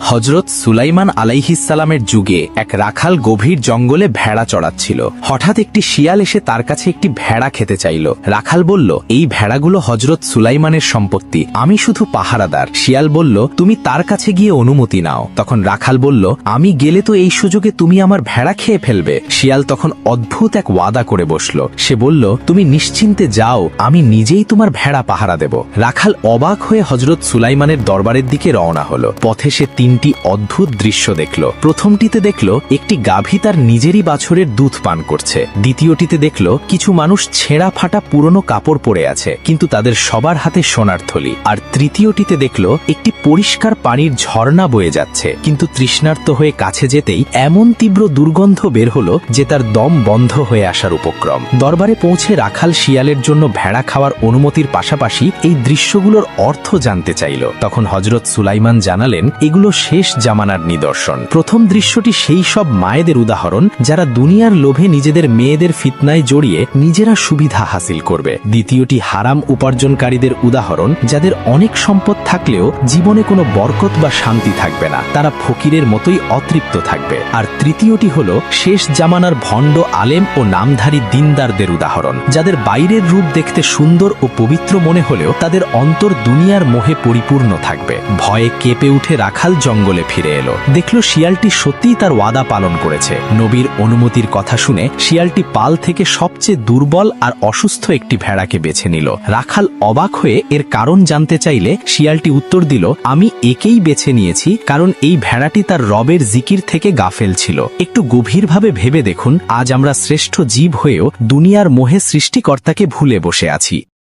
হযরত সুলাইমান আলাইহিসসালামের যুগে এক রাখাল গভীর জঙ্গলে ভেড়া চড়াচ্ছিল। হঠাৎ একটি শিয়াল এসে তার কাছে একটি ভেড়া খেতে চাইল। রাখাল বলল, এই ভেড়াগুলো হযরত সুলাইমানের সম্পত্তি, আমি শুধু পাহারাদার। শিয়াল বলল, তুমি তার কাছে গিয়ে অনুমতি নাও। তখন রাখাল বলল, আমি গেলে তো এই সুযোগে তুমি আমার ভেড়া খেয়ে ফেলবে। শিয়াল তখন অদ্ভুত এক ওয়াদা করে বসল। সে বলল, তুমি নিশ্চিন্তে যাও, আমি নিজেই তোমার ভেড়া পাহারা দেব। রাখাল অবাক হয়ে হযরত সুলাইমানের দরবারের দিকে রওনা হলো। পথে সে তিনটি অদ্ভুত দৃশ্য দেখল। প্রথমটিতে দেখল একটি গাভী তার নিজেরই বাছুরের দুধ পান করছে। দ্বিতীয়টিতে দেখল কিছু মানুষ ছেঁড়া ফাটা পুরনো কাপড় পরে আছে, কিন্তু তাদের সবার হাতে সোনার থলি। আর তৃতীয়টিতে দেখল একটি পরিষ্কার পানির ঝর্ণা বয়ে যাচ্ছে, কিন্তু তৃষ্ণার্ত হয়ে কাছে যেতেই এমন তীব্র দুর্গন্ধ বের হলো যে তার দম বন্ধ হয়ে আসার উপক্রম। দরবারে পৌঁছে রাখাল শিয়ালের জন্য ভেড়া খাওয়ার অনুমতির পাশাপাশি এই দৃশ্যগুলোর অর্থ জানতে চাইল। তখন হযরত সুলাইমান জানালেন, এগুলো শেষ জামানার নিদর্শন। প্রথম দৃশ্যটি সেই সব মায়েদের উদাহরণ যারা দুনিয়ার লোভে নিজেদের মেয়েদের ফিতনায় জড়িয়ে নিজেরা সুবিধা হাসিল করবে। দ্বিতীয়টি হারাম উপার্জনকারীদের উদাহরণ, যাদের অনেক সম্পদ থাকলেও জীবনে কোনো বরকত বা শান্তি থাকবে না, তারা ফকিরের মতোই অতৃপ্ত থাকবে। আর তৃতীয়টি হলো শেষ জামানার ভণ্ড আলেম ও নামধারী দিনদারদের উদাহরণ, যাদের বাইরের রূপ দেখতে সুন্দর ও পবিত্র মনে হলেও তাদের অন্তর দুনিয়ার মোহে পরিপূর্ণ থাকবে। ভয়ে কেঁপে উঠে রাখাল জঙ্গলে ফিরে এলো। দেখল শিয়ালটি সত্যিই তার ওয়াদা পালন করেছে। নবীর অনুমতির কথা শুনে শিয়ালটি পাল থেকে সবচেয়ে দুর্বল আর অসুস্থ একটি ভেড়াকে বেছে নিল। রাখাল অবাক হয়ে এর কারণ জানতে চাইলে শিয়ালটি উত্তর দিল, আমি একেই বেছে নিয়েছি কারণ এই ভেড়াটি তার রবের জিকির থেকে গাফেল ছিল। একটু গভীরভাবে ভেবে দেখুন, আজ আমরা শ্রেষ্ঠ জীব হয়েও দুনিয়ার মোহে সৃষ্টিকর্তাকে ভুলে বসে আছি।